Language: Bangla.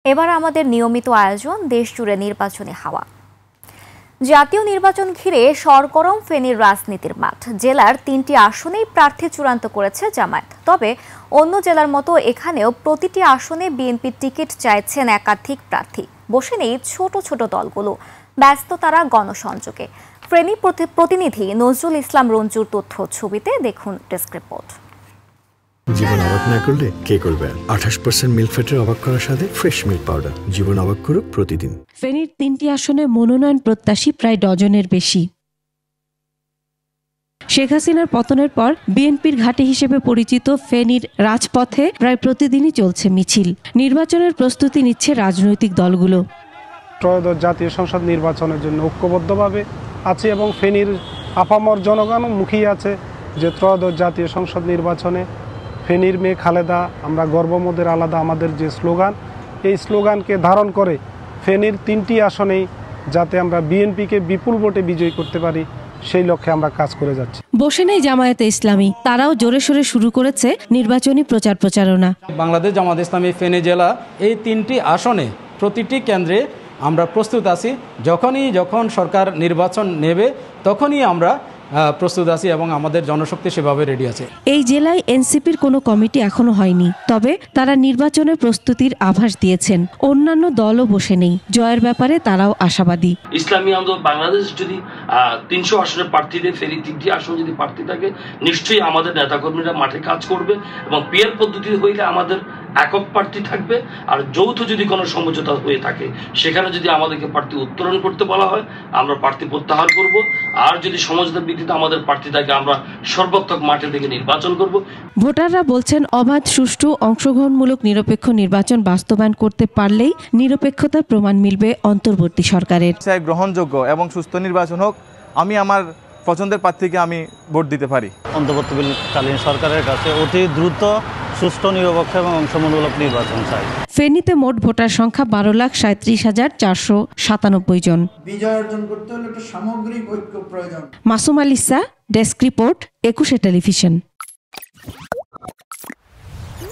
এবার আমাদের নিয়মিত আয়োজন দেশ জুড়ে নির্বাচনী হাওয়া। জাতীয় নির্বাচন ঘিরে সরগরম ফেনীর রাজনীতির মাঠ। জেলার ৩টি আসনেই প্রার্থী চূড়ান্ত করেছে জামায়াত। তবে অন্য জেলার মতো এখানেও প্রতিটি আসনে বিএনপির টিকিট চাইছেন একাধিক প্রার্থী। বসে নেই ছোট ছোট দলগুলো, ব্যস্ত তারা গণসংযোগে। ফেনী প্রতিনিধি নজরুল ইসলাম রঞ্জুর তথ্য ছবিতে দেখুন ডেস্ক রিপোর্ট। জীবন অবাক না করলে কে করবে? 28% মিল্ক ফ্যাটের অবাক করার সাথে ফ্রেশ মিল্ক পাউডার। জীবন অবাক করুক প্রতিদিন। ফেনীর ৩টি আসনে মনোনয়ন প্রত্যাশী প্রায় ডজনের বেশি। শেখ হাসিনার পতনের পর বিএনপির ঘাঁটি হিসেবে পরিচিত ফেনীর রাজপথে প্রায় প্রতিদিনই চলছে মিছিল। নির্বাচনের প্রস্তুতি নিচ্ছে রাজনৈতিক দলগুলো। ত্রয়োদশ জাতীয় সংসদ নির্বাচনের জন্য ঐক্যবদ্ধভাবে আছে এবং ফেনীর আপামর জনগণও মুখিয়ে আছে যে ত্রয়োদশ জাতীয় সংসদ নির্বাচনে ফেনীর মেয়ে খালেদা আমরা গর্বমোদের আলাদা আমাদের যে স্লোগান, এই স্লোগানকে ধারণ করে ফেনীর ৩টি আসনেই যাতে আমরা বিএনপিকে বিপুল ভোটে বিজয়ী করতে পারি সেই লক্ষ্যে আমরা কাজ করে যাচ্ছি। বসে নেই জামায়াতে ইসলামী, তারাও জোরে সোরে শুরু করেছে নির্বাচনী প্রচারণা। বাংলাদেশ জামাত ইসলামী ফেনী জেলা এই 3টি আসনে প্রতিটি কেন্দ্রে আমরা প্রস্তুত আছি। যখন সরকার নির্বাচন নেবে তখনই আমরা প্রস্তুত আছি এবং আমাদের জনশক্তি সেভাবে রেডি আছে। এই জেলায় এনসিপির কোনো কমিটি এখনো হয়নি, তবে তারা নির্বাচনের প্রস্তুতির আভাস দিয়েছেন। অন্যান্য দলও বসে নেই, জয়ের ব্যাপারে তারাও আশাবাদী। ইসলামী আন্দোলন বাংলাদেশ যদি 300 আসনের প্রার্থী দেয়, ফেরি 3টি আসন যদি প্রার্থী থাকে, নিশ্চয়ই আমাদের নেতাকর্মীরা মাঠে কাজ করবে এবং পিয়ার পদ্ধতি হইলে আমাদের একক প্রার্থী থাকবে। আর যৌথ যদি কোনো সমঝোতা হয়ে থাকে সেখানে যদি আমাদেরকে প্রার্থী উত্তোলন করতে বলা হয় আমরা প্রার্থী প্রত্যাহার করব। আর যদি সমঝোতার ভিত্তিতে আমাদের প্রার্থী থাকে আমরা সর্বাত্মক মাঠে থেকে নির্বাচন করব। ভোটাররা বলছেন অবাধ, সুষ্ঠু, অংশগ্রহণমূলক নিরপেক্ষ নির্বাচন বাস্তবায়ন করতে পারলেই নিরপেক্ষতার প্রমাণ মিলবে অন্তর্বর্তী সরকারের। গ্রহণযোগ্য এবং সুস্থ নির্বাচন হোক, আমি আমার পছন্দের প্রার্থীকে আমি ভোট দিতে পারি। অন্তর্বর্তীকালীন সরকারের কাছে অতি দ্রুত সুষ্ঠু, নিরপেক্ষ এবং অংশগ্রহণমূলক নির্বাচন চাই। ফেনীতে মোট ভোটার সংখ্যা 12,37,497 জন। বিজয় অর্জন করতে হলে একটা সামগ্রিক ঐক্য প্রয়োজন। Masum আলিসা, desk report, 21 television.